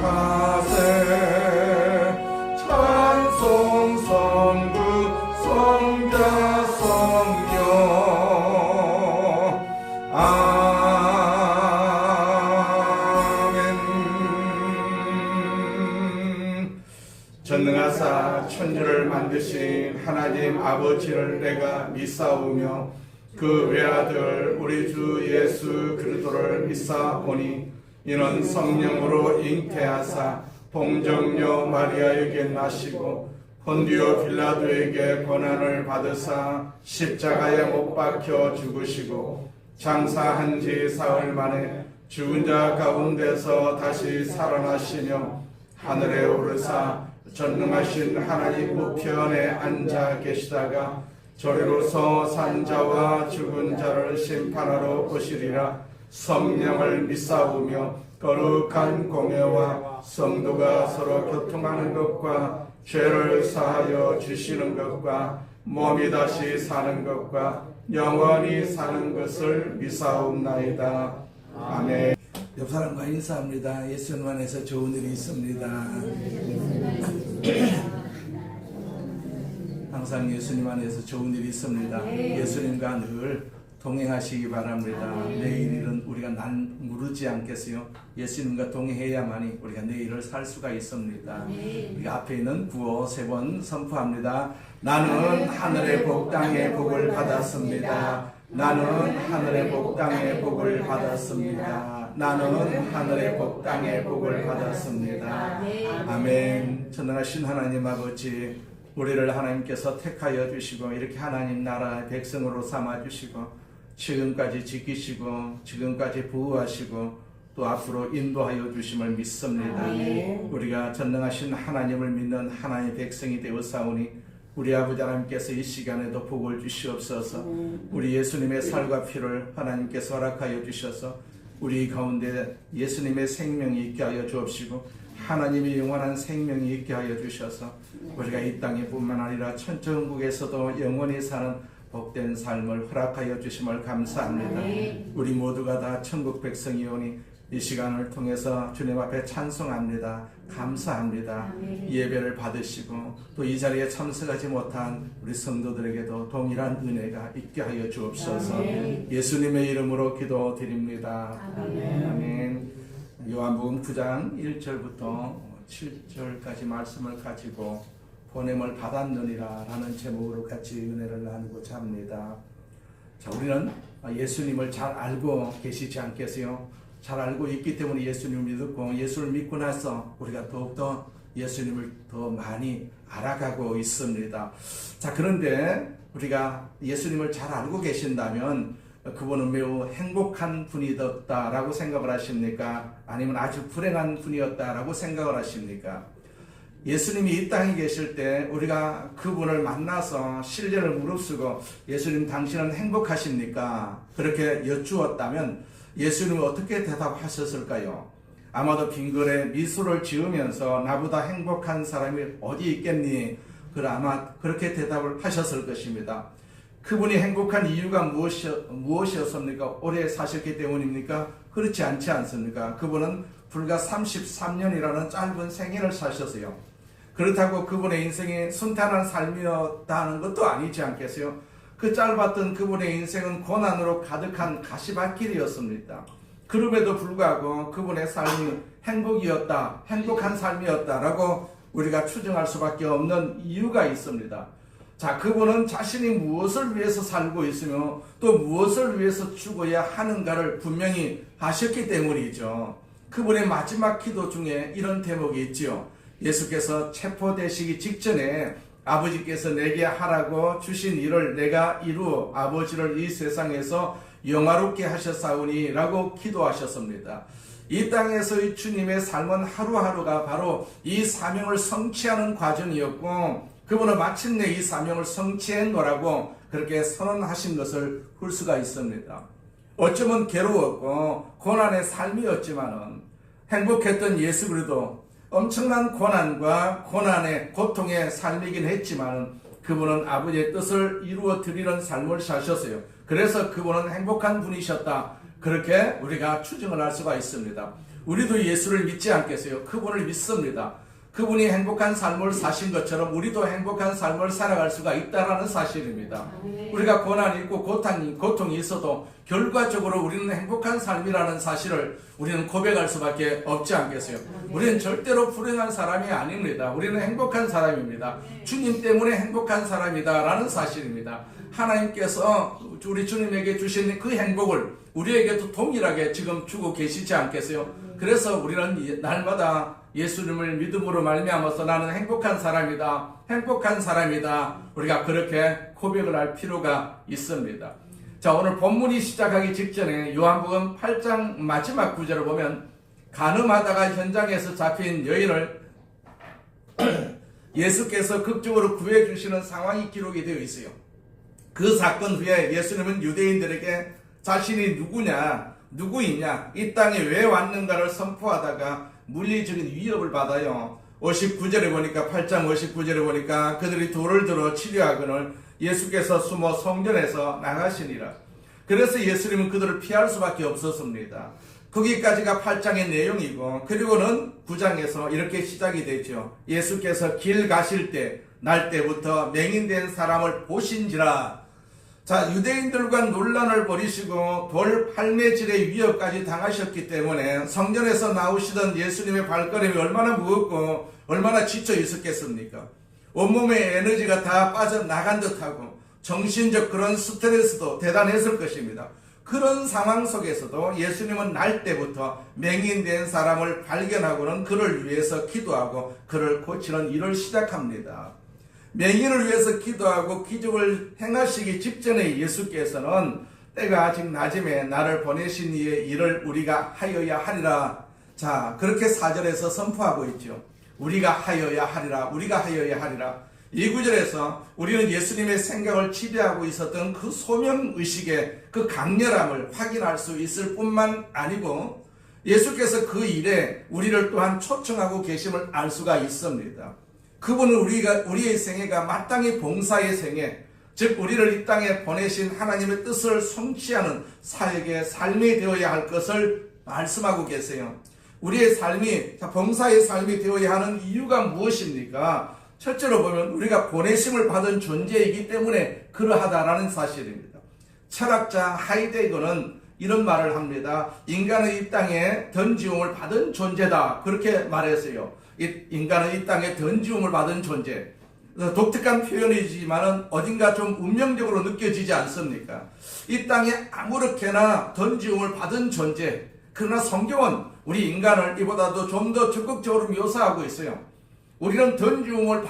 가세 찬송 성부 성자 성령 아멘. 전능하사 천지를 만드신 하나님 아버지를 내가 믿사오며 그 외아들 우리 주 예수 그리스도를 믿사오니 이는 성령으로 잉태하사 동정녀 마리아에게 나시고 본디오 빌라도에게 고난을 받으사 십자가에 못 박혀 죽으시고 장사한 지 사흘 만에 죽은 자 가운데서 다시 살아나시며 하늘에 오르사 전능하신 하나님 우편에 앉아 계시다가 저리로서 산자와 죽은 자를 심판하러 오시리라. 성령을 믿사오며 거룩한 공예와 성도가 서로 교통하는 것과 죄를 사하여 주시는 것과 몸이 다시 사는 것과 영원히 사는 것을 믿사옵나이다. 아멘. 옆 사람과 인사합니다. 예수님 안에서 좋은 일이 있습니다. 항상 예수님 안에서 좋은 일이 있습니다. 예수님과 늘 동행하시기 바랍니다. 내일 일은 우리가 무르지 않겠어요. 예수님과 동행해야만이 우리가 내일을 살 수가 있습니다. 우리가 앞에 있는 구호 3번 선포합니다. 나는 하늘의 복 땅의 복을 받았습니다. 나는 하늘의 복 땅의 복을 받았습니다. 나는 하늘의 복 땅의 복을 받았습니다. 아멘. 전능하신 하나님 아버지, 우리를 하나님께서 택하여 주시고 이렇게 하나님 나라의 백성으로 삼아 주시고 지금까지 지키시고 지금까지 보호하시고 또 앞으로 인도하여 주심을 믿습니다. 우리가 전능하신 하나님을 믿는 하나님의 백성이 되었사오니 우리 아버지 하나님께서 이 시간에도 복을 주시옵소서. 우리 예수님의 살과 피를 하나님께서 허락하여 주셔서 우리 가운데 예수님의 생명이 있게 하여 주옵시고 하나님의 영원한 생명이 있게 하여 주셔서 우리가 이 땅에 뿐만 아니라 천천국에서도 영원히 사는 복된 삶을 허락하여 주심을 감사합니다. 우리 모두가 다 천국 백성이오니 이 시간을 통해서 주님 앞에 찬송합니다. 감사합니다. 예배를 받으시고 또 이 자리에 참석하지 못한 우리 성도들에게도 동일한 은혜가 있게 하여 주옵소서. 예수님의 이름으로 기도드립니다. 아멘. 요한복음 9장 1절부터 7절까지 말씀을 가지고 보냄을 받았느니라 라는 제목으로 같이 은혜를 나누고자 합니다. 자, 우리는 예수님을 잘 알고 계시지 않겠어요? 잘 알고 있기 때문에 예수님을 믿었고 예수를 믿고 나서 우리가 더욱더 예수님을 더 많이 알아가고 있습니다. 자, 그런데 우리가 예수님을 잘 알고 계신다면 그분은 매우 행복한 분이었다라고 생각을 하십니까? 아니면 아주 불행한 분이었다라고 생각을 하십니까? 예수님이 이 땅에 계실 때 우리가 그분을 만나서 신뢰를 무릅쓰고 예수님 당신은 행복하십니까? 그렇게 여쭈었다면 예수님은 어떻게 대답하셨을까요? 아마도 빙글에 미소를 지으면서 나보다 행복한 사람이 어디 있겠니? 아마 그렇게 대답을 하셨을 것입니다. 그분이 행복한 이유가 무엇이었습니까? 오래 사셨기 때문입니까? 그렇지 않지 않습니까? 그분은 불과 33년이라는 짧은 생애를 사셨어요. 그렇다고 그분의 인생이 순탄한 삶이었다는 것도 아니지 않겠어요? 그 짧았던 그분의 인생은 고난으로 가득한 가시밭길이었습니다. 그럼에도 불구하고 그분의 삶이 행복이었다, 행복한 삶이었다라고 우리가 추정할 수밖에 없는 이유가 있습니다. 자, 그분은 자신이 무엇을 위해서 살고 있으며 또 무엇을 위해서 죽어야 하는가를 분명히 아셨기 때문이죠. 그분의 마지막 기도 중에 이런 대목이 있지요. 예수께서 체포되시기 직전에 아버지께서 내게 하라고 주신 일을 내가 이루어 아버지를 이 세상에서 영화롭게 하셨사오니 라고 기도하셨습니다. 이 땅에서의 주님의 삶은 하루하루가 바로 이 사명을 성취하는 과정이었고 그분은 마침내 이 사명을 성취했노라고 그렇게 선언하신 것을 볼 수가 있습니다. 어쩌면 괴로웠고 고난의 삶이었지만은 행복했던 예수 그리스도 엄청난 고난과 고난의 고통의 삶이긴 했지만 그분은 아버지의 뜻을 이루어 드리는 삶을 사셨어요. 그래서 그분은 행복한 분이셨다. 그렇게 우리가 추정을 할 수가 있습니다. 우리도 예수를 믿지 않겠어요? 그분을 믿습니다. 그분이 행복한 삶을 사신 것처럼 우리도 행복한 삶을 살아갈 수가 있다는 사실입니다. 우리가 고난이 있고 고통이 있어도 결과적으로 우리는 행복한 삶이라는 사실을 우리는 고백할 수밖에 없지 않겠어요? 우리는 절대로 불행한 사람이 아닙니다. 우리는 행복한 사람입니다. 주님 때문에 행복한 사람이다라는 사실입니다. 하나님께서 우리 주님에게 주신 그 행복을 우리에게도 동일하게 지금 주고 계시지 않겠어요? 그래서 우리는 날마다 예수님을 믿음으로 말미암아서 나는 행복한 사람이다, 행복한 사람이다, 우리가 그렇게 고백을 할 필요가 있습니다. 자, 오늘 본문이 시작하기 직전에 요한복음 8장 마지막 구절을 보면 간음하다가 현장에서 잡힌 여인을 예수께서 극적으로 구해주시는 상황이 기록이 되어 있어요. 그 사건 후에 예수님은 유대인들에게 자신이 누구이냐, 이 땅에 왜 왔는가를 선포하다가 물리적인 위협을 받아요. 59절에 보니까 8장 59절에 보니까 그들이 돌을 들어 치려하거늘 예수께서 숨어 성전에서 나가시니라. 그래서 예수님은 그들을 피할 수밖에 없었습니다. 거기까지가 8장의 내용이고, 그리고는 9장에서 이렇게 시작이 되죠. 예수께서 길 가실 때 날 때부터 맹인된 사람을 보신지라. 자, 유대인들과 논란을 벌이시고 돌 팔매질의 위협까지 당하셨기 때문에 성전에서 나오시던 예수님의 발걸음이 얼마나 무겁고 얼마나 지쳐 있었겠습니까? 온몸의 에너지가 다 빠져나간 듯하고 정신적 그런 스트레스도 대단했을 것입니다. 그런 상황 속에서도 예수님은 날 때부터 맹인된 사람을 발견하고는 그를 위해서 기도하고 그를 고치는 일을 시작합니다. 맹인을 위해서 기도하고 기적을 행하시기 직전에 예수께서는 때가 아직 낮음에 나를 보내신 이의 일을 우리가 하여야 하리라. 자, 그렇게 4절에서 선포하고 있죠. 우리가 하여야 하리라, 우리가 하여야 하리라. 이 구절에서 우리는 예수님의 생각을 지배하고 있었던 그 소명의식의 그 강렬함을 확인할 수 있을 뿐만 아니고 예수께서 그 일에 우리를 또한 초청하고 계심을 알 수가 있습니다. 그분은 우리의 생애가 마땅히 봉사의 생애, 즉 우리를 이 땅에 보내신 하나님의 뜻을 성취하는 사역의 삶이 되어야 할 것을 말씀하고 계세요. 우리의 삶이 봉사의 삶이 되어야 하는 이유가 무엇입니까? 첫째로 보면 우리가 보내심을 받은 존재이기 때문에 그러하다라는 사실입니다. 철학자 하이데거는 이런 말을 합니다. 인간은 이 땅에 던지움을 받은 존재다, 그렇게 말했어요. 인간은 이 땅에 던지움을 받은 존재. 독특한 표현이지만 어딘가 좀 운명적으로 느껴지지 않습니까? 이 땅에 아무렇게나 던지움을 받은 존재. 그러나 성경은 우리 인간을 이보다도 좀 더 적극적으로 묘사하고 있어요. 우리는 던지움을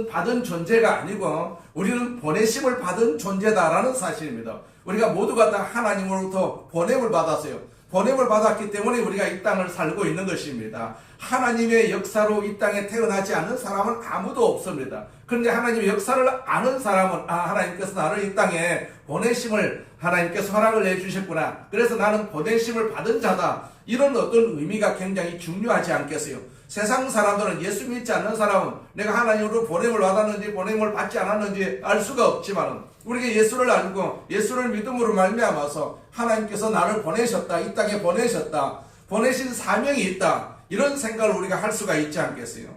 받은 존재가 아니고 우리는 보내심을 받은 존재다라는 사실입니다. 우리가 모두가 다 하나님으로부터 보냄을 받았어요. 보냄을 받았기 때문에 우리가 이 땅을 살고 있는 것입니다. 하나님의 역사로 이 땅에 태어나지 않는 사람은 아무도 없습니다. 그런데 하나님의 역사를 아는 사람은 하나님께서 나를 이 땅에 보내심을 하나님께서 허락을 해주셨구나. 그래서 나는 보내심을 받은 자다. 이런 어떤 의미가 굉장히 중요하지 않겠어요? 세상 사람들은 예수 믿지 않는 사람은 내가 하나님으로 보냄을 받았는지 보냄을 받지 않았는지 알 수가 없지만 우리가 예수를 알고 예수를 믿음으로 말미암아서 하나님께서 나를 보내셨다, 이 땅에 보내셨다, 보내신 사명이 있다, 이런 생각을 우리가 할 수가 있지 않겠어요?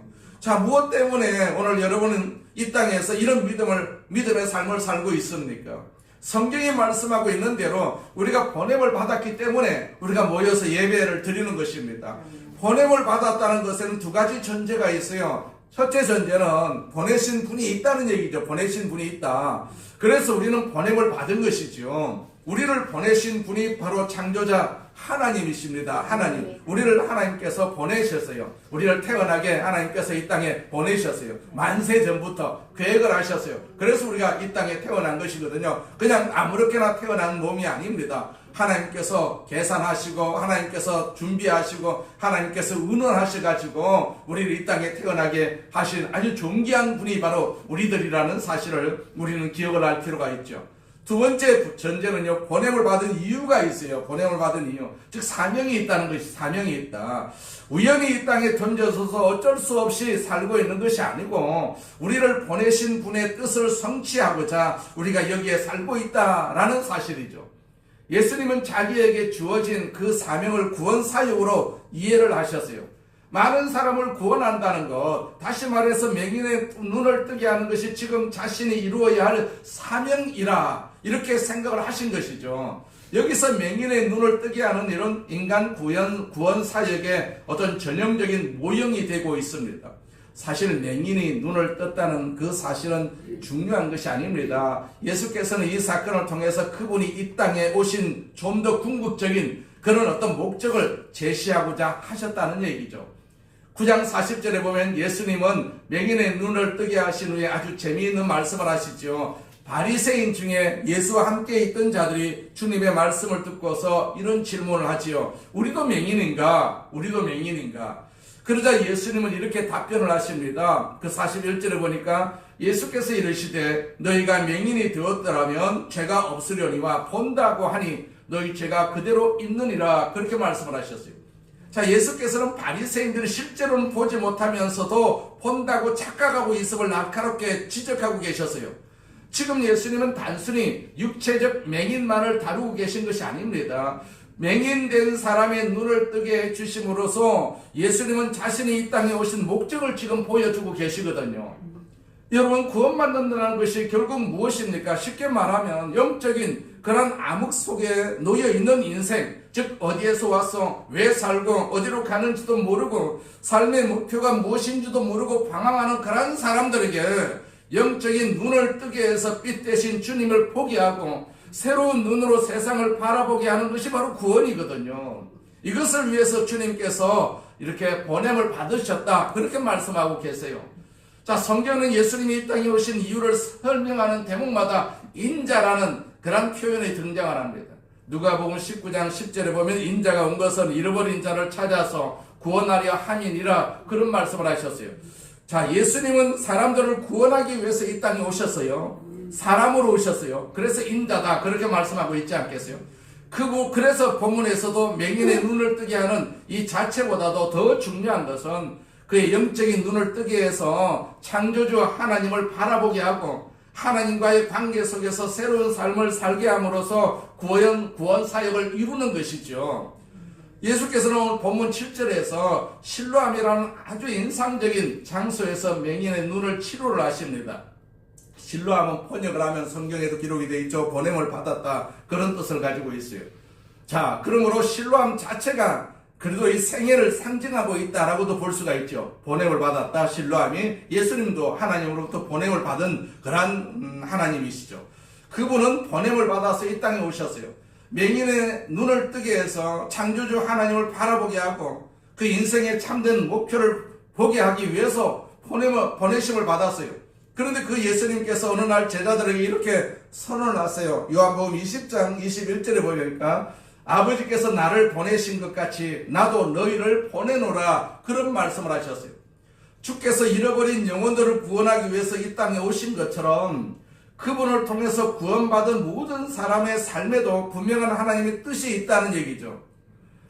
자, 무엇 때문에 오늘 여러분은 이 땅에서 이런 믿음의 삶을 살고 있습니까? 성경이 말씀하고 있는 대로 우리가 보냄을 받았기 때문에 우리가 모여서 예배를 드리는 것입니다. 보냄을 받았다는 것에는 두 가지 전제가 있어요. 첫째 전제는 보내신 분이 있다는 얘기죠. 보내신 분이 있다. 그래서 우리는 보냄을 받은 것이죠. 우리를 보내신 분이 바로 창조자 하나님이십니다. 하나님. 우리를 하나님께서 보내셨어요. 우리를 태어나게 하나님께서 이 땅에 보내셨어요. 만세 전부터 계획을 하셨어요. 그래서 우리가 이 땅에 태어난 것이거든요. 그냥 아무렇게나 태어난 몸이 아닙니다. 하나님께서 계산하시고 하나님께서 준비하시고 하나님께서 의논하셔가지고 우리를 이 땅에 태어나게 하신 아주 존귀한 분이 바로 우리들이라는 사실을 우리는 기억을 할 필요가 있죠. 두 번째 전제는요, 보냄을 받은 이유가 있어요. 보냄을 받은 이유. 즉, 사명이 있다는 것이, 사명이 있다. 우연히 이 땅에 던져서서 어쩔 수 없이 살고 있는 것이 아니고, 우리를 보내신 분의 뜻을 성취하고자 우리가 여기에 살고 있다라는 사실이죠. 예수님은 자기에게 주어진 그 사명을 구원 사역으로 이해를 하셨어요. 많은 사람을 구원한다는 것, 다시 말해서 맹인의 눈을 뜨게 하는 것이 지금 자신이 이루어야 할 사명이라 이렇게 생각을 하신 것이죠. 여기서 맹인의 눈을 뜨게 하는 이런 인간 구원 사역의 어떤 전형적인 모형이 되고 있습니다. 사실 맹인이 눈을 떴다는 그 사실은 중요한 것이 아닙니다. 예수께서는 이 사건을 통해서 그분이 이 땅에 오신 좀 더 궁극적인 그런 어떤 목적을 제시하고자 하셨다는 얘기죠. 9장 40절에 보면 예수님은 맹인의 눈을 뜨게 하신 후에 아주 재미있는 말씀을 하시죠. 바리새인 중에 예수와 함께 있던 자들이 주님의 말씀을 듣고서 이런 질문을 하지요. 우리도 맹인인가? 우리도 맹인인가? 그러자 예수님은 이렇게 답변을 하십니다. 그 41절에 보니까 예수께서 이르시되 너희가 맹인이 되었더라면 죄가 없으려니와 본다고 하니 너희 죄가 그대로 있느니라 그렇게 말씀을 하셨어요. 자, 예수께서는 바리새인들이 실제로는 보지 못하면서도 본다고 착각하고 있음을 날카롭게 지적하고 계셨어요. 지금 예수님은 단순히 육체적 맹인만을 다루고 계신 것이 아닙니다. 맹인된 사람의 눈을 뜨게 해주심으로써 예수님은 자신이 이 땅에 오신 목적을 지금 보여주고 계시거든요. 여러분, 구원받는다는 것이 결국 무엇입니까? 쉽게 말하면 영적인 그런 암흑 속에 놓여있는 인생, 즉 어디에서 와서 왜 살고 어디로 가는지도 모르고 삶의 목표가 무엇인지도 모르고 방황하는 그런 사람들에게 영적인 눈을 뜨게 해서 빛 대신 주님을 보게 하고 새로운 눈으로 세상을 바라보게 하는 것이 바로 구원이거든요. 이것을 위해서 주님께서 이렇게 보냄을 받으셨다 그렇게 말씀하고 계세요. 자, 성경은 예수님이 이 땅에 오신 이유를 설명하는 대목마다 인자라는 그런 표현이 등장을 합니다. 누가복음 19장 10절에 보면 인자가 온 것은 잃어버린 자를 찾아서 구원하려 함이니라 그런 말씀을 하셨어요. 자, 예수님은 사람들을 구원하기 위해서 이 땅에 오셨어요. 사람으로 오셨어요. 그래서 인자다 그렇게 말씀하고 있지 않겠어요? 그래서 본문에서도 맹인의 눈을 뜨게 하는 이 자체보다도 더 중요한 것은 그의 영적인 눈을 뜨게 해서 창조주 하나님을 바라보게 하고 하나님과의 관계 속에서 새로운 삶을 살게 함으로써 구원 사역을 이루는 것이죠. 예수께서는 오늘 본문 7절에서 실로암이라는 아주 인상적인 장소에서 맹인의 눈을 치료를 하십니다. 실로암은 번역을 하면 성경에도 기록이 되어 있죠. 보냄을 받았다 그런 뜻을 가지고 있어요. 자, 그러므로 실로암 자체가 그래도 이 생애를 상징하고 있다라고도 볼 수가 있죠. 보냄을 받았다. 실로암이 예수님도 하나님으로부터 보냄을 받은 그러한 하나님이시죠. 그분은 보냄을 받아서 이 땅에 오셨어요. 맹인의 눈을 뜨게 해서 창조주 하나님을 바라보게 하고 그 인생의 참된 목표를 보게 하기 위해서 보내심을 받았어요. 그런데 그 예수님께서 어느 날 제자들에게 이렇게 선언을 하세요. 요한복음 20장 21절에 보니까 아버지께서 나를 보내신 것 같이 나도 너희를 보내노라 그런 말씀을 하셨어요. 주께서 잃어버린 영혼들을 구원하기 위해서 이 땅에 오신 것처럼 그분을 통해서 구원받은 모든 사람의 삶에도 분명한 하나님의 뜻이 있다는 얘기죠.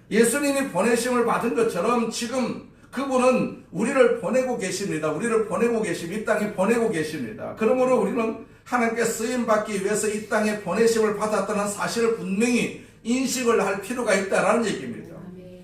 예수님이 보내심을 받은 것처럼 지금 그분은 우리를 보내고 계십니다. 우리를 보내고 계십니다. 이 땅에 보내고 계십니다. 그러므로 우리는 하나님께 쓰임받기 위해서 이 땅에 보내심을 받았다는 사실을 분명히 인식을 할 필요가 있다는 얘기입니다.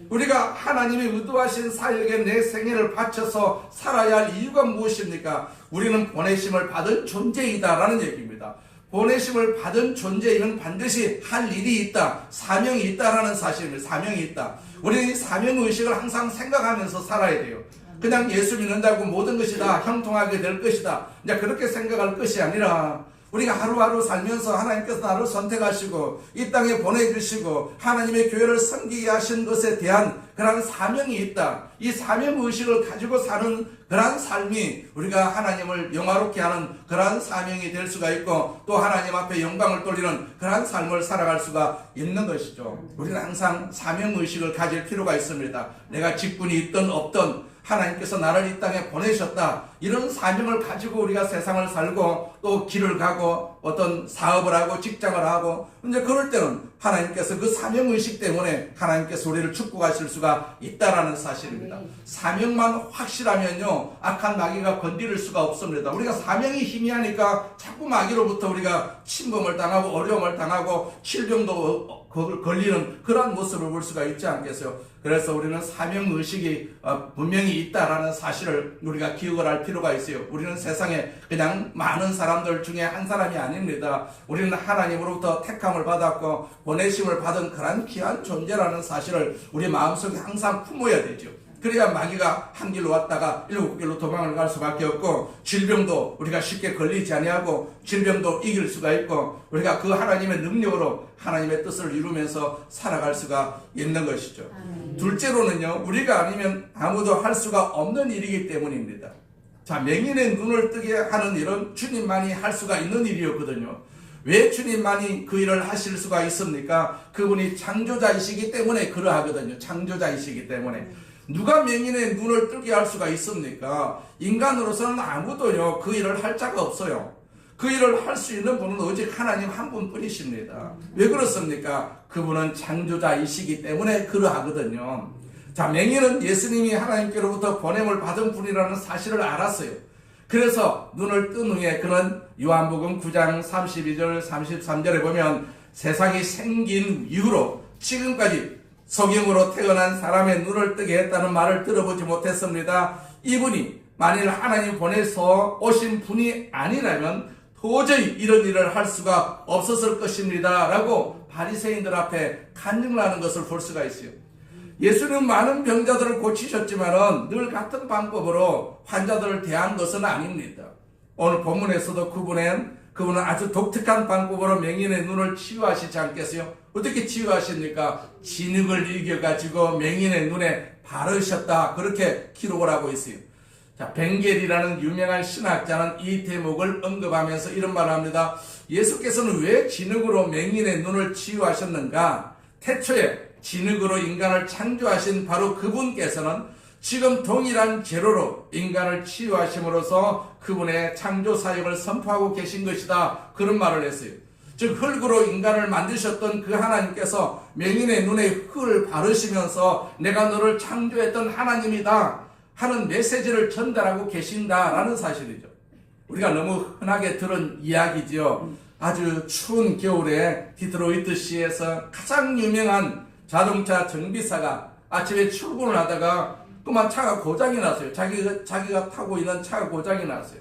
우리가 하나님이 의도하신 사역에 내 생애를 바쳐서 살아야 할 이유가 무엇입니까? 우리는 보내심을 받은 존재이다라는 얘기입니다. 보내심을 받은 존재에는 반드시 할 일이 있다, 사명이 있다라는 사실입니다. 사명이 있다. 우리는 이 사명의식을 항상 생각하면서 살아야 돼요. 그냥 예수 믿는다고 모든 것이 다 형통하게 될 것이다, 이제 그렇게 생각할 것이 아니라 우리가 하루하루 살면서 하나님께서 나를 선택하시고 이 땅에 보내주시고 하나님의 교회를 섬기게 하신 것에 대한 그런 사명이 있다. 이 사명의식을 가지고 사는 그런 삶이 우리가 하나님을 영화롭게 하는 그런 사명이 될 수가 있고 또 하나님 앞에 영광을 돌리는 그런 삶을 살아갈 수가 있는 것이죠. 우리는 항상 사명의식을 가질 필요가 있습니다. 내가 직분이 있든 없든 하나님께서 나를 이 땅에 보내셨다, 이런 사명을 가지고 우리가 세상을 살고 또 길을 가고 어떤 사업을 하고 직장을 하고 이제 그럴 때는 하나님께서 그 사명의식 때문에 하나님께서 우리를 축복하실 수가 있다라는 사실입니다. 사명만 확실하면요 악한 마귀가 건드릴 수가 없습니다. 우리가 사명이 희미하니까 자꾸 마귀로부터 우리가 침범을 당하고 어려움을 당하고 질병도 걸리는 그런 모습을 볼 수가 있지 않겠어요? 그래서 우리는 사명의식이 분명히 있다라는 사실을 우리가 기억을 할 필요가 있어요. 우리는 세상에 그냥 많은 사람들 중에 한 사람이 아닙니다. 우리는 하나님으로부터 택함을 받았고 보내심을 받은 그런 귀한 존재라는 사실을 우리 마음속에 항상 품어야 되죠. 그래야 마귀가 한 길로 왔다가 일곱 길로 도망을 갈 수밖에 없고, 질병도 우리가 쉽게 걸리지 아니하고 질병도 이길 수가 있고, 우리가 그 하나님의 능력으로 하나님의 뜻을 이루면서 살아갈 수가 있는 것이죠. 둘째로는요, 우리가 아니면 아무도 할 수가 없는 일이기 때문입니다. 자, 맹인의 눈을 뜨게 하는 일은 주님만이 할 수가 있는 일이었거든요. 왜 주님만이 그 일을 하실 수가 있습니까? 그분이 창조자이시기 때문에 그러하거든요. 창조자이시기 때문에. 누가 맹인의 눈을 뜨게 할 수가 있습니까? 인간으로서는 아무도요 그 일을 할 자가 없어요. 그 일을 할 수 있는 분은 오직 하나님 한 분뿐이십니다. 왜 그렇습니까? 그분은 창조자이시기 때문에 그러하거든요. 자, 맹인은 예수님이 하나님께로부터 보냄을 받은 분이라는 사실을 알았어요. 그래서 눈을 뜬 후에 그는 요한복음 9장 32절 33절에 보면 세상이 생긴 이후로 지금까지 성경으로 태어난 사람의 눈을 뜨게 했다는 말을 들어보지 못했습니다. 이분이 만일 하나님 보내서 오신 분이 아니라면 도저히 이런 일을 할 수가 없었을 것입니다 라고 바리새인들 앞에 간증을 하는 것을 볼 수가 있어요. 예수는 많은 병자들을 고치셨지만 늘 같은 방법으로 환자들을 대한 것은 아닙니다. 오늘 본문에서도 그분은 아주 독특한 방법으로 맹인의 눈을 치유하시지 않겠어요? 어떻게 치유하십니까? 진흙을 이겨가지고 맹인의 눈에 바르셨다, 그렇게 기록을 하고 있어요. 자, 벵겔이라는 유명한 신학자는 이 대목을 언급하면서 이런 말을 합니다. 예수께서는 왜 진흙으로 맹인의 눈을 치유하셨는가? 태초에 진흙으로 인간을 창조하신 바로 그분께서는 지금 동일한 재료로 인간을 치유하심으로써 그분의 창조 사역을 선포하고 계신 것이다, 그런 말을 했어요. 즉 흙으로 인간을 만드셨던 그 하나님께서 맹인의 눈에 흙을 바르시면서 내가 너를 창조했던 하나님이다 하는 메시지를 전달하고 계신다라는 사실이죠. 우리가 너무 흔하게 들은 이야기지요. 아주 추운 겨울에 디트로이트시에서 가장 유명한 자동차 정비사가 아침에 출근을 하다가 그만 차가 고장이 났어요. 자기가 타고 있는 차가 고장이 났어요.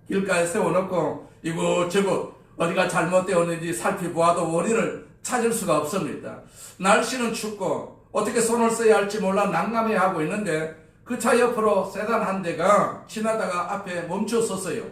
길가에 세워놓고 이곳저곳 어디가 잘못되었는지 살펴보아도 원인을 찾을 수가 없습니다. 날씨는 춥고 어떻게 손을 써야 할지 몰라 난감해하고 있는데 그 차 옆으로 세단 한 대가 지나다가 앞에 멈춰섰어요.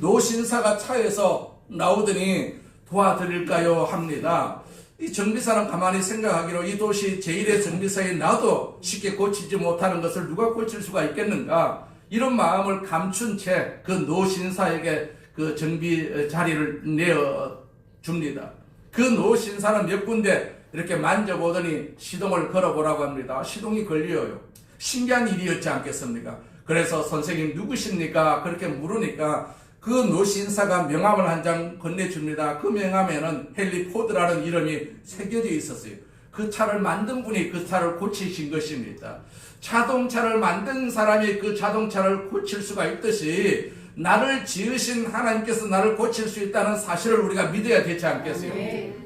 노신사가 차에서 나오더니 도와드릴까요 합니다. 이 정비사는 가만히 생각하기로 이 도시 제1의 정비사인 나도 쉽게 고치지 못하는 것을 누가 고칠 수가 있겠는가, 이런 마음을 감춘 채 그 노신사에게 그 정비 자리를 내어줍니다. 그 노신사는 몇 군데 이렇게 만져보더니 시동을 걸어보라고 합니다. 시동이 걸려요. 신기한 일이었지 않겠습니까? 그래서 선생님 누구십니까? 그렇게 물으니까 그 노신사가 명함을 한 장 건네줍니다. 그 명함에는 헨리 포드라는 이름이 새겨져 있었어요. 그 차를 만든 분이 그 차를 고치신 것입니다. 자동차를 만든 사람이 그 자동차를 고칠 수가 있듯이 나를 지으신 하나님께서 나를 고칠 수 있다는 사실을 우리가 믿어야 되지 않겠어요?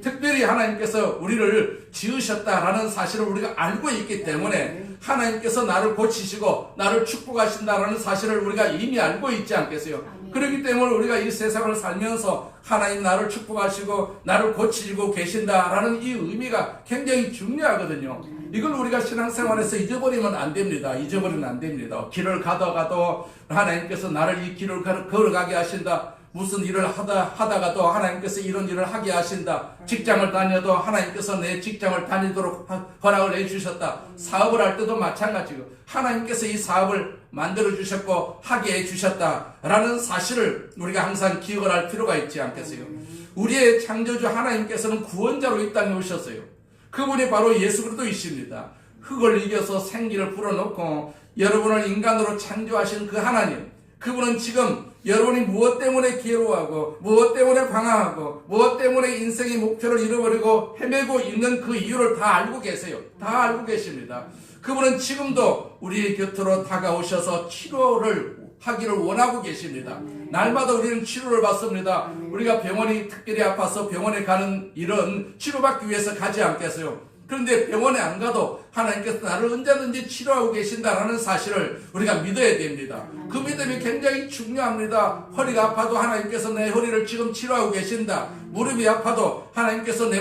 특별히 하나님께서 우리를 지으셨다라는 사실을 우리가 알고 있기 때문에 하나님께서 나를 고치시고 나를 축복하신다라는 사실을 우리가 이미 알고 있지 않겠어요? 그렇기 때문에 우리가 이 세상을 살면서 하나님 나를 축복하시고 나를 고치시고 계신다라는 이 의미가 굉장히 중요하거든요. 이걸 우리가 신앙생활에서 잊어버리면 안 됩니다. 잊어버리면 안 됩니다. 길을 가다가도 하나님께서 나를 이 길을 걸어가게 하신다. 무슨 일을 하다가도 하나님께서 이런 일을 하게 하신다. 직장을 다녀도 하나님께서 내 직장을 다니도록 허락을 해주셨다. 사업을 할 때도 마찬가지고 하나님께서 이 사업을 만들어 주셨고 하게 해주셨다라는 사실을 우리가 항상 기억을 할 필요가 있지 않겠어요? 우리의 창조주 하나님께서는 구원자로 이 땅에 오셨어요. 그분이 바로 예수 그리스도이십니다. 흙을 이겨서 생기를 불어넣고 여러분을 인간으로 창조하신 그 하나님, 그분은 지금 여러분이 무엇 때문에 괴로워하고 무엇 때문에 방황하고 무엇 때문에 인생의 목표를 잃어버리고 헤매고 있는 그 이유를 다 알고 계세요. 다 알고 계십니다. 그분은 지금도 우리 곁으로 다가오셔서 치료를 하기를 원하고 계십니다. 날마다 우리는 치료를 받습니다. 우리가 병원이 특별히 아파서 병원에 가는 일은 치료받기 위해서 가지 않겠어요. 그런데 병원에 안 가도 하나님께서 나를 언제든지 치료하고 계신다라는 사실을 우리가 믿어야 됩니다. 그 믿음이 굉장히 중요합니다. 허리가 아파도 하나님께서 내 허리를 지금 치료하고 계신다. 무릎이 아파도 하나님께서 내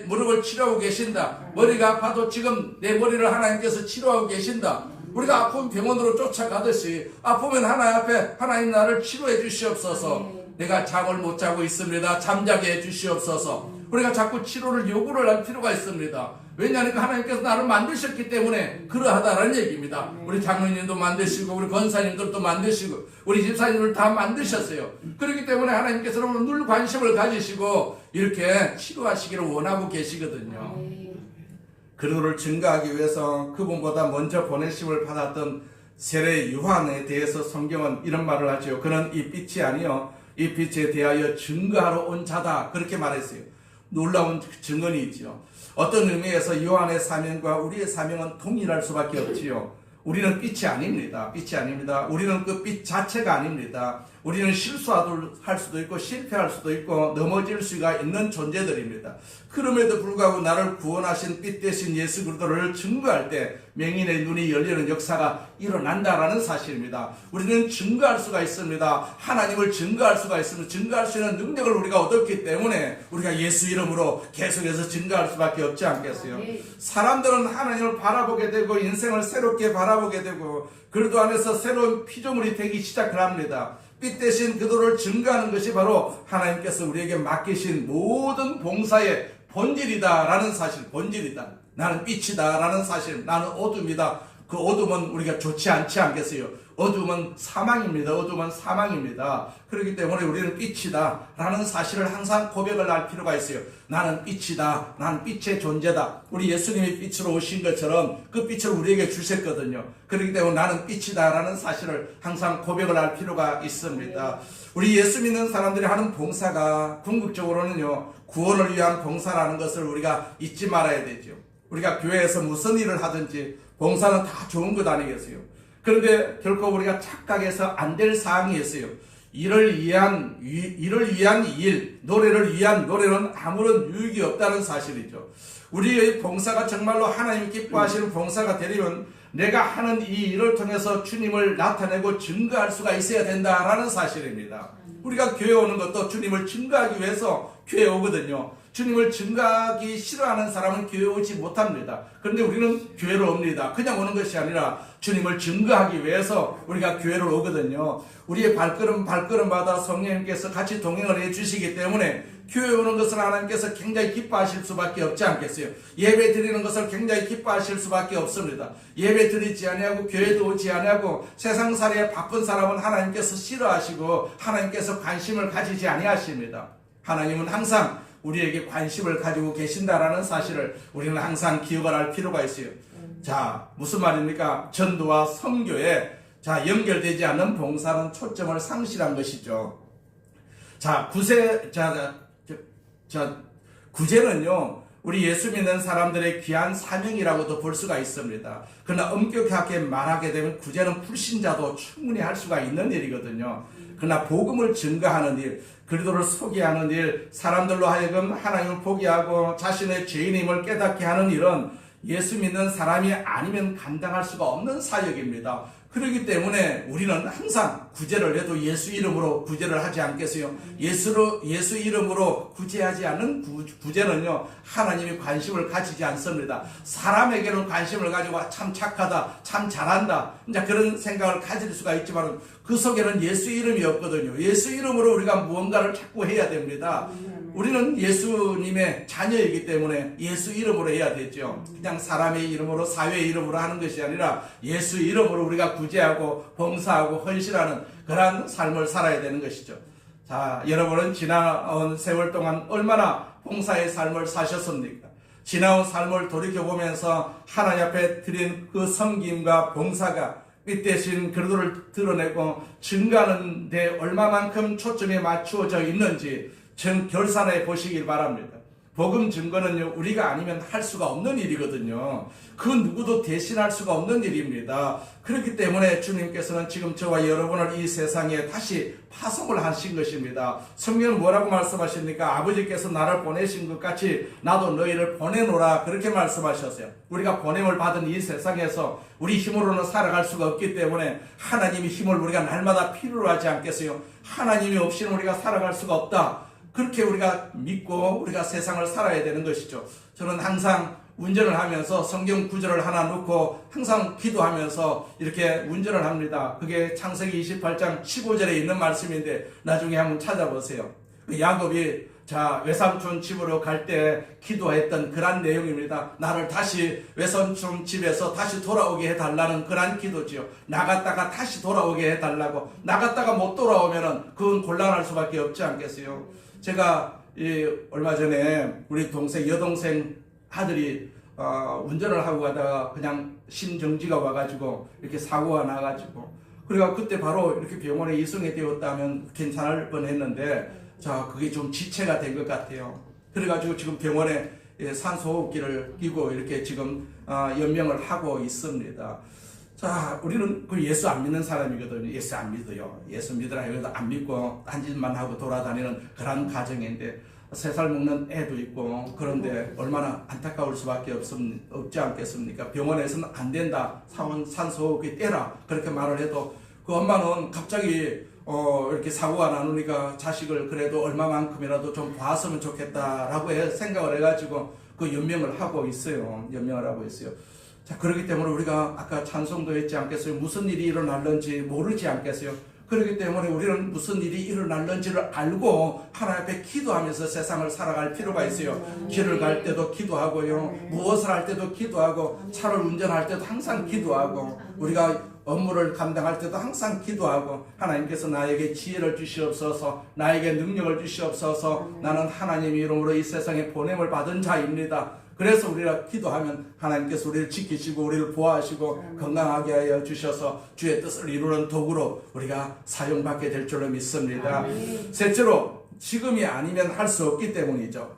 무릎을 치료하고 계신다. 머리가 아파도 지금 내 머리를 하나님께서 치료하고 계신다. 우리가 아프면 병원으로 쫓아가듯이 아프면 하나님 앞에 하나님 나를 치료해 주시옵소서. 내가 잠을 못 자고 있습니다. 잠자게 해 주시옵소서. 우리가 자꾸 치료를 요구를 할 필요가 있습니다. 왜냐하면 하나님께서 나를 만드셨기 때문에 그러하다라는 얘기입니다. 우리 장로님도 만드시고 우리 권사님들도 만드시고 우리 집사님들 다 만드셨어요. 그렇기 때문에 하나님께서는 늘 관심을 가지시고 이렇게 치료하시기를 원하고 계시거든요. 그들을 증거하기 위해서 그분보다 먼저 보내심을 받았던 세례 요한에 대해서 성경은 이런 말을 하죠. 그는 이 빛이 아니요 이 빛에 대하여 증거하러 온 자다, 그렇게 말했어요. 놀라운 증언이 있죠. 어떤 의미에서 요한의 사명과 우리의 사명은 동일할 수밖에 없지요. 우리는 빛이 아닙니다. 빛이 아닙니다. 우리는 그 빛 자체가 아닙니다. 우리는 실수할 수도 있고 실패할 수도 있고 넘어질 수가 있는 존재들입니다. 그럼에도 불구하고 나를 구원하신 빛 대신 예수 그리스도를 증거할 때 맹인의 눈이 열리는 역사가 일어난다라는 사실입니다. 우리는 증거할 수가 있습니다. 하나님을 증거할 수가 있습니다. 증거할 수 있는 능력을 우리가 얻었기 때문에 우리가 예수 이름으로 계속해서 증거할 수밖에 없지 않겠어요. 사람들은 하나님을 바라보게 되고 인생을 새롭게 바라보게 되고 그리스도 안에서 새로운 피조물이 되기 시작을 합니다. 빛 대신 그들을 증거하는 것이 바로 하나님께서 우리에게 맡기신 모든 봉사의 본질이다라는 사실, 본질이다. 나는 빛이다라는 사실, 나는 어둠이다. 그 어둠은 우리가 좋지 않지 않겠어요? 어둠은 사망입니다. 어둠은 사망입니다. 그렇기 때문에 우리는 빛이다 라는 사실을 항상 고백을 할 필요가 있어요. 나는 빛이다. 나는 빛의 존재다. 우리 예수님이 빛으로 오신 것처럼 그 빛을 우리에게 주셨거든요. 그렇기 때문에 나는 빛이다 라는 사실을 항상 고백을 할 필요가 있습니다. 우리 예수 믿는 사람들이 하는 봉사가 궁극적으로는요, 구원을 위한 봉사라는 것을 우리가 잊지 말아야 되죠. 우리가 교회에서 무슨 일을 하든지 봉사는 다 좋은 것 아니겠어요? 그런데 결코 우리가 착각해서 안 될 사항이 있어요. 일을 위한 일, 노래를 위한 노래는 아무런 유익이 없다는 사실이죠. 우리의 봉사가 정말로 하나님 기뻐하시는 봉사가 되려면 내가 하는 이 일을 통해서 주님을 나타내고 증거할 수가 있어야 된다라는 사실입니다. 우리가 교회 오는 것도 주님을 증거하기 위해서 교회 오거든요. 주님을 증거하기 싫어하는 사람은 교회 오지 못합니다. 그런데 우리는 교회를 옵니다. 그냥 오는 것이 아니라 주님을 증거하기 위해서 우리가 교회를 오거든요. 우리의 발걸음마다 성령님께서 같이 동행을 해주시기 때문에 교회 오는 것을 하나님께서 굉장히 기뻐하실 수밖에 없지 않겠어요? 예배 드리는 것을 굉장히 기뻐하실 수밖에 없습니다. 예배 드리지 아니하고 교회도 오지 아니하고 세상살이에 바쁜 사람은 하나님께서 싫어하시고 하나님께서 관심을 가지지 아니하십니다. 하나님은 항상 우리에게 관심을 가지고 계신다라는 사실을 우리는 항상 기억을 할 필요가 있어요. 자, 무슨 말입니까? 전도와 선교에 연결되지 않는 봉사는 초점을 상실한 것이죠. 구제는요, 우리 예수 믿는 사람들의 귀한 사명이라고도 볼 수가 있습니다. 그러나 엄격하게 말하게 되면 구제는 불신자도 충분히 할 수가 있는 일이거든요. 그러나 복음을 증거하는 일, 그리스도를 소개하는 일, 사람들로 하여금 하나님을 포기하고 자신의 죄인임을 깨닫게 하는 일은 예수 믿는 사람이 아니면 감당할 수가 없는 사역입니다. 그렇기 때문에 우리는 항상 구제를 해도 예수 이름으로 구제를 하지 않겠어요? 예수 이름으로 구제하지 않는 구제는요, 하나님이 관심을 가지지 않습니다. 사람에게는 관심을 가지고 참 착하다, 참 잘한다, 이제 그런 생각을 가질 수가 있지만 그 속에는 예수 이름이 없거든요. 예수 이름으로 우리가 무언가를 자꾸 해야 됩니다. 우리는 예수님의 자녀이기 때문에 예수 이름으로 해야 되죠. 그냥 사람의 이름으로, 사회의 이름으로 하는 것이 아니라 예수 이름으로 우리가 구제하고 봉사하고 헌신하는 그러한 삶을 살아야 되는 것이죠. 자, 여러분은 지나온 세월 동안 얼마나 봉사의 삶을 사셨습니까? 지나온 삶을 돌이켜보면서 하나님 앞에 드린 그 섬김과 봉사가 빛 대신 그리스도를 드러내고 증거하는 데 얼마만큼 초점이 맞추어져 있는지 결산해 보시길 바랍니다. 복음 증거는요, 우리가 아니면 할 수가 없는 일이거든요. 그 누구도 대신할 수가 없는 일입니다. 그렇기 때문에 주님께서는 지금 저와 여러분을 이 세상에 다시 파송을 하신 것입니다. 성경은 뭐라고 말씀하십니까? 아버지께서 나를 보내신 것 같이 나도 너희를 보내노라, 그렇게 말씀하셨어요. 우리가 보냄을 받은 이 세상에서 우리 힘으로는 살아갈 수가 없기 때문에 하나님의 힘을 우리가 날마다 필요로 하지 않겠어요? 하나님이 없이는 우리가 살아갈 수가 없다. 그렇게 우리가 믿고 우리가 세상을 살아야 되는 것이죠. 저는 항상 운전을 하면서 성경 구절을 하나 놓고 항상 기도하면서 이렇게 운전을 합니다. 그게 창세기 28장 15절에 있는 말씀인데 나중에 한번 찾아보세요. 야곱이 외삼촌 집으로 갈 때 기도했던 그런 내용입니다. 나를 다시 외삼촌 집에서 다시 돌아오게 해달라는 그런 기도지요. 나갔다가 다시 돌아오게 해달라고. 나갔다가 못 돌아오면은 그건 곤란할 수밖에 없지 않겠어요. 제가 얼마 전에 우리 여동생 아들이 운전을 하고 가다가 그냥 심정지가 와가지고 이렇게 사고가 나가지고, 그래가 그때 바로 이렇게 병원에 이송이 되었다면 괜찮을 뻔했는데 그게 좀 지체가 된 것 같아요. 그래가지고 지금 병원에 산소호흡기를 끼고 이렇게 지금 연명을 하고 있습니다. 우리는 그 예수 안 믿는 사람이거든요. 예수 안 믿어요. 예수 믿으라 해도 안 믿고 한 짓만 하고 돌아다니는 그런 가정인데, 3살 먹는 애도 있고, 그런데 얼마나 안타까울 수밖에 없지 않겠습니까? 병원에서는 안 된다, 산소호흡기 떼라, 그렇게 말을 해도 그 엄마는 갑자기 이렇게 사고가 나누니까 자식을 그래도 얼마만큼이라도 좀 봤으면 좋겠다라고 생각을 해가지고 그 연명을 하고 있어요. 그렇기 때문에 우리가 아까 찬송도 했지 않겠어요? 무슨 일이 일어날는지 모르지 않겠어요? 그렇기 때문에 우리는 무슨 일이 일어날는지를 알고 하나님 앞에 기도하면서 세상을 살아갈 필요가 있어요. 길을 갈 때도 기도하고요, 무엇을 할 때도 기도하고, 차를 운전할 때도 항상 기도하고, 우리가 업무를 감당할 때도 항상 기도하고, 하나님께서 나에게 지혜를 주시옵소서, 나에게 능력을 주시옵소서, 나는 하나님의 이름으로 이 세상에 보냄을 받은 자입니다. 그래서 우리가 기도하면 하나님께서 우리를 지키시고 우리를 보호하시고 건강하게 하여 주셔서 주의 뜻을 이루는 도구로 우리가 사용받게 될 줄로 믿습니다. 셋째로, 지금이 아니면 할 수 없기 때문이죠.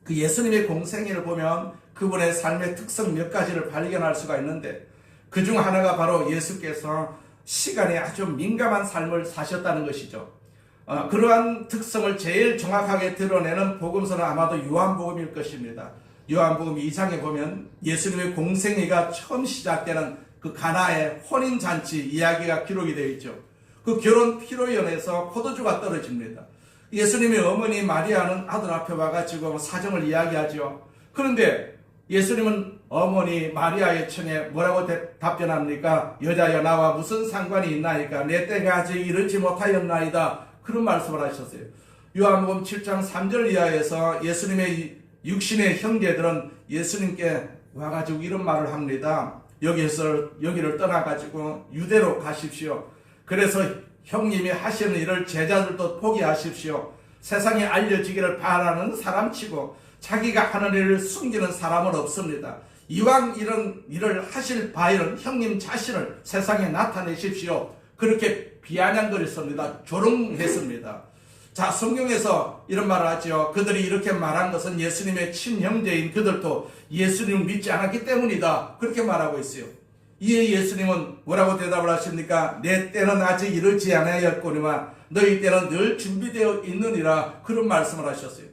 그 예수님의 공생애를 보면 그분의 삶의 특성 몇 가지를 발견할 수가 있는데, 그 중 하나가 바로 예수께서 시간에 아주 민감한 삶을 사셨다는 것이죠. 그러한 특성을 제일 정확하게 드러내는 복음서는 아마도 요한복음일 것입니다. 요한복음 2장에 보면 예수님의 공생애가 처음 시작되는 그 가나의 혼인잔치 이야기가 기록이 되어 있죠. 그 결혼 피로연에서 포도주가 떨어집니다. 예수님의 어머니 마리아는 아들 앞에 와가지고 사정을 이야기하죠. 그런데 예수님은 어머니 마리아의 청에 뭐라고 답변합니까? 여자여 나와 무슨 상관이 있나이까? 내 때가 아직 이르지 못하였나이다. 그런 말씀을 하셨어요. 요한복음 7장 3절 이하에서 예수님의 육신의 형제들은 예수님께 와가지고 이런 말을 합니다. 여기를 떠나가지고 유대로 가십시오. 그래서 형님이 하시는 일을 제자들도 포기하십시오. 세상에 알려지기를 바라는 사람치고 자기가 하는 일을 숨기는 사람은 없습니다. 이왕 이런 일을 하실 바에는 형님 자신을 세상에 나타내십시오. 그렇게 비아냥거렸습니다. 조롱했습니다. 성경에서 이런 말을 하죠. 그들이 이렇게 말한 것은 예수님의 친형제인 그들도 예수님을 믿지 않았기 때문이다. 그렇게 말하고 있어요. 이에 예수님은 뭐라고 대답을 하십니까? 내 때는 아직 이르지 않았거니와 너희 때는 늘 준비되어 있느니라. 그런 말씀을 하셨어요.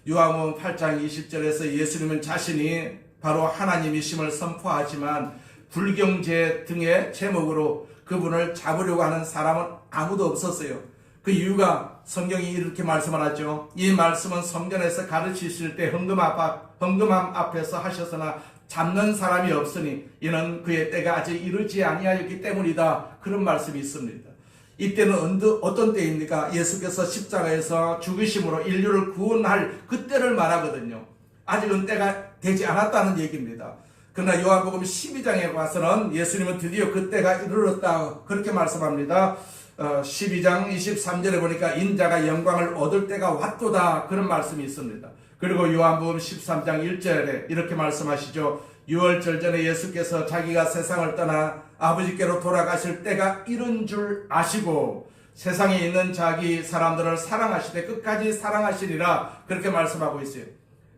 요한복음 8장 20절에서 예수님은 자신이 바로 하나님이심을 선포하지만 불경제 등의 제목으로 그분을 잡으려고 하는 사람은 아무도 없었어요. 그 이유가 성경이 이렇게 말씀을 하죠. 이 말씀은 성전에서 가르치실 때 헌금함 앞에서 하셨으나 잡는 사람이 없으니 이는 그의 때가 아직 이르지 아니하였기 때문이다. 그런 말씀이 있습니다. 이때는 어떤 때입니까? 예수께서 십자가에서 죽으심으로 인류를 구원할 그때를 말하거든요. 아직은 때가 되지 않았다는 얘기입니다. 그러나 요한복음 12장에 와서는 예수님은 드디어 그때가 이르렀다. 그렇게 말씀합니다. 12장 23절에 보니까 인자가 영광을 얻을 때가 왔도다. 그런 말씀이 있습니다. 그리고 요한복음 13장 1절에 이렇게 말씀하시죠. 6월절 전에 예수께서 자기가 세상을 떠나 아버지께로 돌아가실 때가 이른 줄 아시고 세상에 있는 자기 사람들을 사랑하시되 끝까지 사랑하시리라. 그렇게 말씀하고 있어요.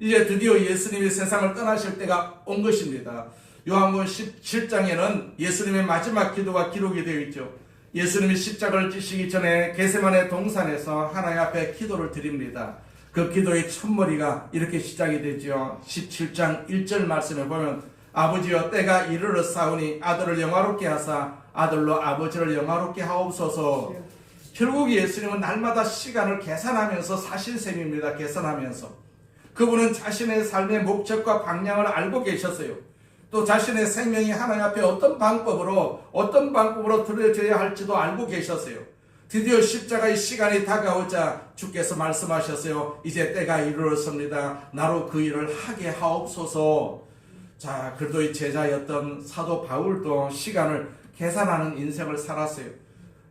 이제 드디어 예수님이 세상을 떠나실 때가 온 것입니다. 요한복음 17장에는 예수님의 마지막 기도가 기록이 되어 있죠. 예수님이 십자가를 지시기 전에 겟세마네 동산에서 하나님 앞에 기도를 드립니다. 그 기도의 첫머리가 이렇게 시작이 되죠. 17장 1절 말씀에 보면 아버지여 때가 이르렀사오니 아들을 영화롭게 하사 아들로 아버지를 영화롭게 하옵소서. 결국 예수님은 날마다 시간을 계산하면서 사신 셈입니다. 계산하면서 그분은 자신의 삶의 목적과 방향을 알고 계셨어요. 또 자신의 생명이 하나님 앞에 어떤 방법으로 드려져야 할지도 알고 계셨어요. 드디어 십자가의 시간이 다가오자 주께서 말씀하셨어요. 이제 때가 이르렀습니다. 나로 그 일을 하게 하옵소서. 자, 그리스도의 제자였던 사도 바울도 시간을 계산하는 인생을 살았어요.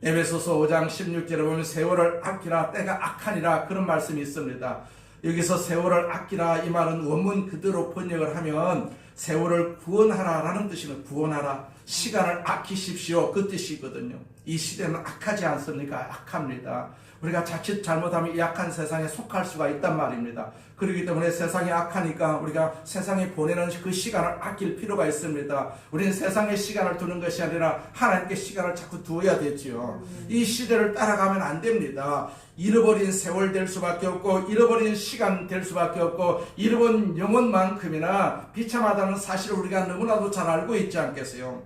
에베소서 5장 16절에 보면 세월을 아끼라 때가 악하니라 그런 말씀이 있습니다. 여기서 세월을 아끼라 이 말은 원문 그대로 번역을 하면 세월을 구원하라라는 뜻이면 구원하라, 시간을 아끼십시오 그 뜻이거든요. 이 시대는 악하지 않습니까? 악합니다. 우리가 자칫 잘못하면 이 악한 세상에 속할 수가 있단 말입니다. 그렇기 때문에 세상이 악하니까 우리가 세상에 보내는 그 시간을 아낄 필요가 있습니다. 우리는 세상에 시간을 두는 것이 아니라 하나님께 시간을 자꾸 두어야 되지요. 이 시대를 따라가면 안 됩니다. 잃어버린 세월 될 수밖에 없고 잃어버린 시간 될 수밖에 없고 잃어버린 영혼만큼이나 비참하다는 사실을 우리가 너무나도 잘 알고 있지 않겠어요?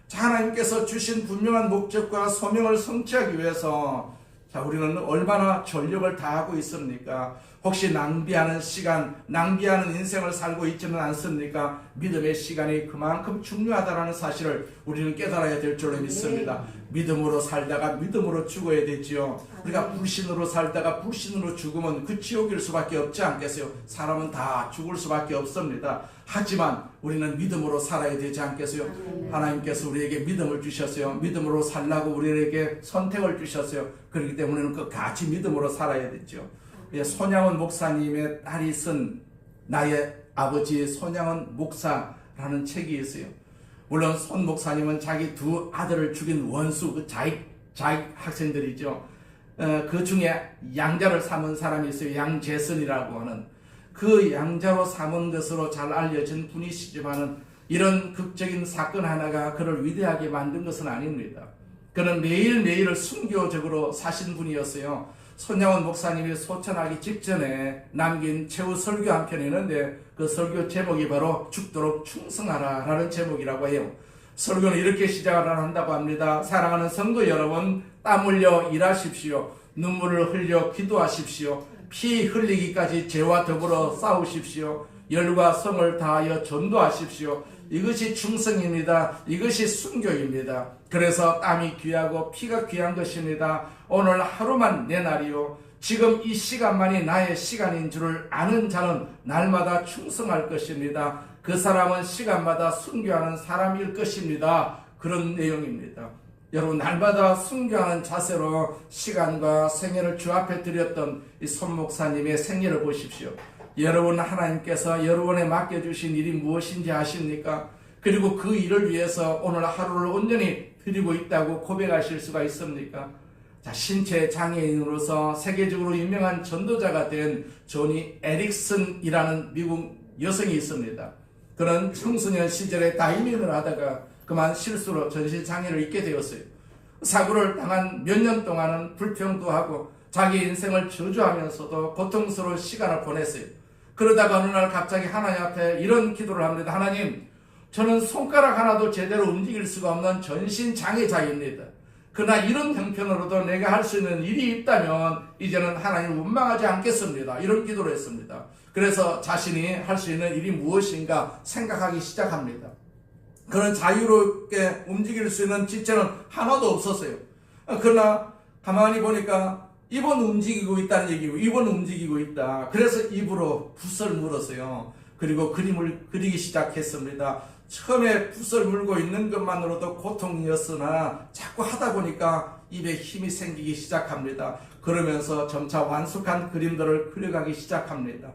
자, 하나님께서 주신 분명한 목적과 소명을 성취하기 위해서 자, 우리는 얼마나 전력을 다하고 있습니까? 혹시 낭비하는 시간, 낭비하는 인생을 살고 있지는 않습니까? 믿음의 시간이 그만큼 중요하다는 사실을 우리는 깨달아야 될 줄로 믿습니다. 믿음으로 살다가 믿음으로 죽어야 되지요. 우리가 불신으로 살다가 불신으로 죽으면 그 지옥일 수밖에 없지 않겠어요? 사람은 다 죽을 수밖에 없습니다. 하지만 우리는 믿음으로 살아야 되지 않겠어요? 하나님께서 우리에게 믿음을 주셨어요. 믿음으로 살라고 우리에게 선택을 주셨어요. 그렇기 때문에 끝까지 믿음으로 살아야 되죠. 손양원 목사님의 딸이 쓴 나의 아버지 손양원 목사라는 책이 있어요. 물론 손 목사님은 자기 두 아들을 죽인 원수, 그 자익 학생들이죠. 그 중에 양자를 삼은 사람이 있어요. 양재선이라고 하는. 그 양자로 삼은 것으로 잘 알려진 분이시지만은 이런 극적인 사건 하나가 그를 위대하게 만든 것은 아닙니다. 그는 매일매일을 순교적으로 사신 분이었어요. 손양원 목사님이 소천하기 직전에 남긴 최후 설교 한 편이 있는데 그 설교 제목이 바로 죽도록 충성하라 라는 제목이라고 해요. 설교는 이렇게 시작을 한다고 합니다. 사랑하는 성도 여러분, 땀 흘려 일하십시오. 눈물을 흘려 기도하십시오. 피 흘리기까지 죄와 더불어 싸우십시오. 열과 성을 다하여 전도하십시오. 이것이 충성입니다. 이것이 순교입니다. 그래서 땀이 귀하고 피가 귀한 것입니다. 오늘 하루만 내 날이요. 지금 이 시간만이 나의 시간인 줄을 아는 자는 날마다 충성할 것입니다. 그 사람은 시간마다 순교하는 사람일 것입니다. 그런 내용입니다. 여러분, 날마다 순교하는 자세로 시간과 생애를 주 앞에 드렸던 이 손 목사님의 생애를 보십시오. 여러분, 하나님께서 여러분에 맡겨주신 일이 무엇인지 아십니까? 그리고 그 일을 위해서 오늘 하루를 온전히 드리고 있다고 고백하실 수가 있습니까? 자, 신체 장애인으로서 세계적으로 유명한 전도자가 된 조니 에릭슨이라는 미국 여성이 있습니다. 그는 청소년 시절에 다이밍을 하다가 그만 실수로 전신 장애를 입게 되었어요. 사고를 당한 몇 년 동안은 불평도 하고 자기 인생을 저주하면서도 고통스러운 시간을 보냈어요. 그러다가 어느 날 갑자기 하나님 앞에 이런 기도를 합니다. 하나님, 저는 손가락 하나도 제대로 움직일 수가 없는 전신 장애자입니다. 그러나 이런 형편으로도 내가 할 수 있는 일이 있다면 이제는 하나님을 원망하지 않겠습니다. 이런 기도를 했습니다. 그래서 자신이 할 수 있는 일이 무엇인가 생각하기 시작합니다. 그런 자유롭게 움직일 수 있는 지체는 하나도 없었어요. 그러나 가만히 보니까 입은 움직이고 있다는 얘기고, 입은 움직이고 있다. 그래서 입으로 붓을 물었어요. 그리고 그림을 그리기 시작했습니다. 처음에 붓을 물고 있는 것만으로도 고통이었으나 자꾸 하다 보니까 입에 힘이 생기기 시작합니다. 그러면서 점차 완숙한 그림들을 그려가기 시작합니다.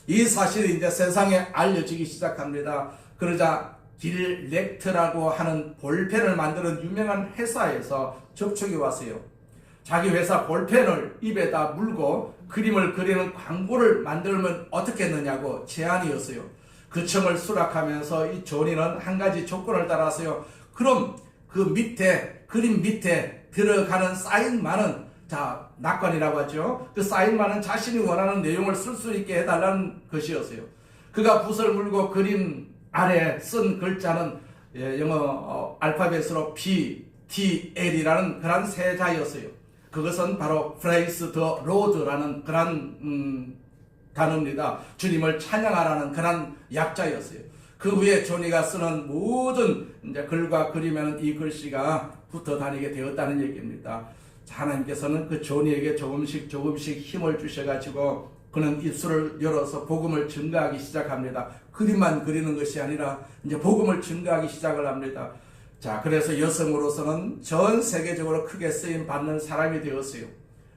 이 사실이 이제 세상에 알려지기 시작합니다. 그러자 딜렉트라고 하는 볼펜을 만드는 유명한 회사에서 접촉이 왔어요. 자기 회사 볼펜을 입에다 물고 그림을 그리는 광고를 만들면 어떻겠느냐고 제안이었어요. 그 청을 수락하면서 이 조니는 한 가지 조건을 따라서요. 그럼 그 밑에 그림 밑에 들어가는 사인만은 낙관이라고 하죠. 그 사인만은 자신이 원하는 내용을 쓸 수 있게 해달라는 것이었어요. 그가 붓을 물고 그림 아래 쓴 글자는 영어 알파벳으로 B, T, L이라는 그런 세 자였어요. 그것은 바로 Praise the Lord라는 그런 단어입니다. 주님을 찬양하라는 그런 약자였어요. 그 후에 조니가 쓰는 모든 이제 글과 그림에는 이 글씨가 붙어 다니게 되었다는 얘기입니다. 하나님께서는 그 조니에게 조금씩 힘을 주셔가지고 그는 입술을 열어서 복음을 증가하기 시작합니다. 그림만 그리는 것이 아니라 이제 복음을 증가하기 시작을 합니다. 그래서 여성으로서는 전 세계적으로 크게 쓰임 받는 사람이 되었어요.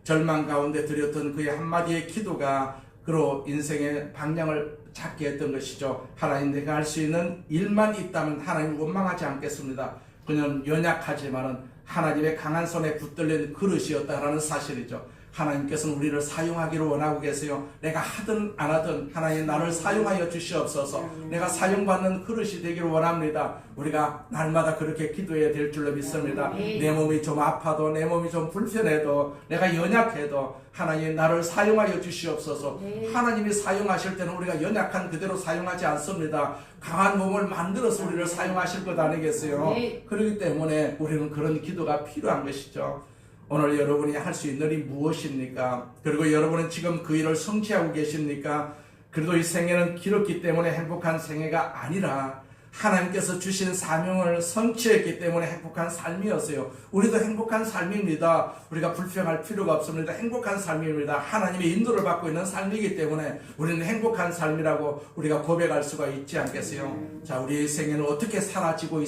절망 가운데 드렸던 그의 한마디의 기도가 그로 인생의 방향을 찾게 했던 것이죠. 하나님, 내가 할 수 있는 일만 있다면 하나님 원망하지 않겠습니다. 그는 연약하지만은 하나님의 강한 손에 붙들린 그릇이었다라는 사실이죠. 하나님께서는 우리를 사용하기를 원하고 계세요. 내가 하든 안 하든 하나님 나를 사용하여 주시옵소서. 내가 사용받는 그릇이 되기를 원합니다. 우리가 날마다 그렇게 기도해야 될 줄로 믿습니다. 내 몸이 좀 아파도 내 몸이 좀 불편해도 내가 연약해도 하나님 나를 사용하여 주시옵소서. 하나님이 사용하실 때는 우리가 연약한 그대로 사용하지 않습니다. 강한 몸을 만들어서 우리를 사용하실 것 아니겠어요? 그렇기 때문에 우리는 그런 기도가 필요한 것이죠. 오늘 여러분이 할 수 있는 일이 무엇입니까? 그리고 여러분은 지금 그 일을 성취하고 계십니까? 그래도 이 생애는 길었기 때문에 행복한 생애가 아니라 하나님께서 주신 사명을 성취했기 때문에 행복한 삶이었어요. 우리도 행복한 삶입니다. 우리가 불평할 필요가 없습니다. 행복한 삶입니다. 하나님의 인도를 받고 있는 삶이기 때문에 우리는 행복한 삶이라고 우리가 고백할 수가 있지 않겠어요? 우리의 생애는 어떻게 살아가지고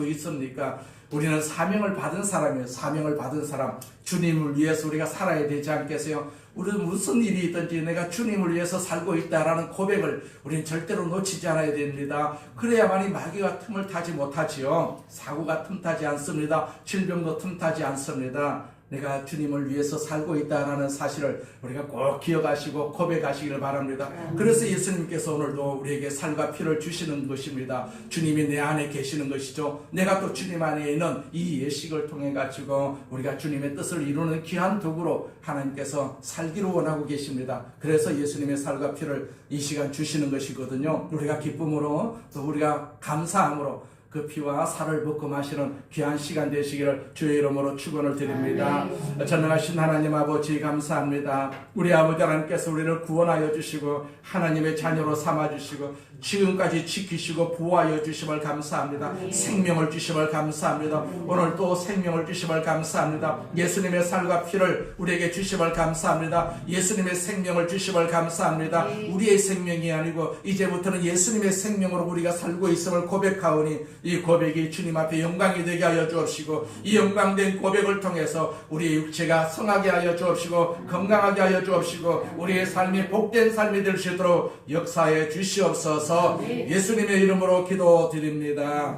있습니까? 우리는 사명을 받은 사람이에요. 사명을 받은 사람. 주님을 위해서 우리가 살아야 되지 않겠어요? 우리는 무슨 일이 있든지 내가 주님을 위해서 살고 있다라는 고백을 우리는 절대로 놓치지 않아야 됩니다. 그래야만이 마귀가 틈을 타지 못하지요. 사고가 틈타지 않습니다. 질병도 틈타지 않습니다. 내가 주님을 위해서 살고 있다는 사실을 우리가 꼭 기억하시고 고백하시기를 바랍니다. 그래서 예수님께서 오늘도 우리에게 살과 피를 주시는 것입니다. 주님이 내 안에 계시는 것이죠. 내가 또 주님 안에 있는 이 예식을 통해 가지고 우리가 주님의 뜻을 이루는 귀한 도구로 하나님께서 살기를 원하고 계십니다. 그래서 예수님의 살과 피를 이 시간 주시는 것이거든요. 우리가 기쁨으로 또 우리가 감사함으로 그 피와 살을 붓고 마시는 귀한 시간 되시기를 주의 이름으로 축원을 드립니다. 전능하신 하나님 아버지 감사합니다. 우리 아버지 하나님께서 우리를 구원하여 주시고 하나님의 자녀로 삼아주시고 지금까지 지키시고 보호하여 주심을 감사합니다. 생명을 주심을 감사합니다. 오늘 또 생명을 주심을 감사합니다. 예수님의 살과 피를 우리에게 주심을 감사합니다. 예수님의 생명을 주심을 감사합니다. 우리의 생명이 아니고 이제부터는 예수님의 생명으로 우리가 살고 있음을 고백하오니 이 고백이 주님 앞에 영광이 되게 하여 주옵시고 이 영광된 고백을 통해서 우리의 육체가 성하게 하여 주옵시고 건강하게 하여 주옵시고 우리의 삶이 복된 삶이 될 수 있도록 역사해 주시옵소서. 예수님의 이름으로 기도드립니다.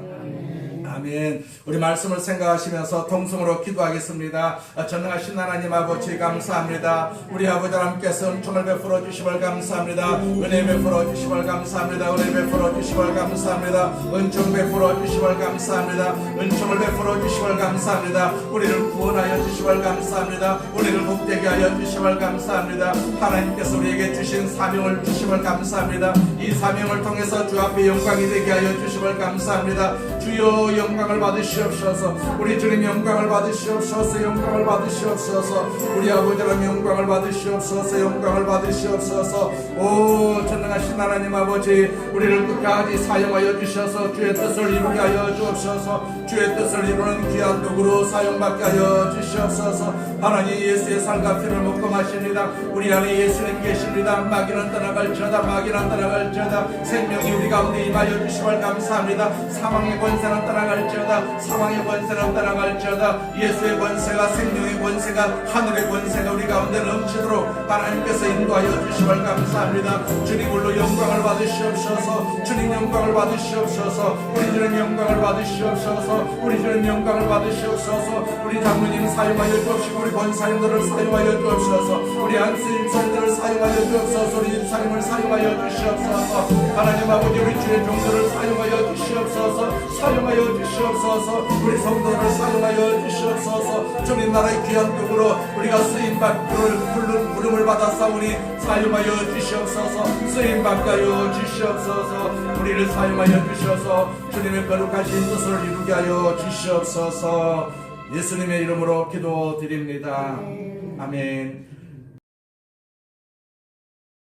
아멘. 우리 말씀을 생각하시면서 통성으로 기도하겠습니다. 전능하신 하나님 아버지 감사합니다. 우리 아버지 하나님께서 은총을 베풀어 주심을 감사합니다. 은혜 베풀어 주심을 감사합니다. 은혜 베풀어 주심을 감사합니다. 은총 베풀어 주심을 감사합니다. 은총을 베풀어 주심을 감사합니다. 우리를 구원하여 주심을 감사합니다. 우리를 복되게 하여 주심을 감사합니다. 하나님께서 우리에게 주신 사명을 주심을 감사합니다. 이 사명을 통해서 주 앞에 영광이 되게 하여 주심을 감사합니다. 주여 영광을 받으시옵소서. 우리 주님 영광을 받으시옵소서. 영광을 받으시옵소서. 우리 아버지는 영광을 받으시옵소서. 영광을 받으시옵소서. 오 전능하신 하나님 아버지 우리를 끝까지 사용하여 주셔서 주의 뜻을 이루게 하여 주옵소서. 주의 뜻을 이루는 귀한 도구로 사용받게 하여 주시옵소서. 하나님 예수의 살과 피를 먹고 마십니다. 우리 안에 예수님 계십니다. 마귀는 떠나갈지어다. 마귀는 떠나갈지어다. 생명이 우리 가운데 임하여 주심을 감사합니다. 사망의 권세는 떠나갈지어다. 사망의 권세는 떠나갈지어다. 예수의 권세가 생명의 권세가 하늘의 권세가 우리 가운데 넘치도록 하나님께서 인도하여 주심을 감사합니다. 주님 홀로 영광을 받으시옵소서. 주님 영광을 받으시옵소서. 우리 주님 영광을 받으시옵소서. 우리 주님 영광을 받으시옵소서. 우리 장로님 사용하여 주옵시고 우리 권사님들을 사용하여 주옵소서. 우리 안수임사님들을 사용하여 주옵소서. 우리 집사님을 사용하여 주시옵소서. 하나님 아버지 우리 주의 종들을 사용하여 주시옵소서. 사용하여 주시옵소서. 우리 성도를 사용하여 주시옵소서. 주님 나라의 귀한 도구로 우리가 쓰임받기를 부름을 받았사오니 사용하여 주시옵소서. 쓰임받게 주시옵소서. 우리를 사용하여 주셔서 주님의 거룩하신 뜻을 이루게 하여 주시옵소서. 예수님의 이름으로 기도드립니다. 아멘.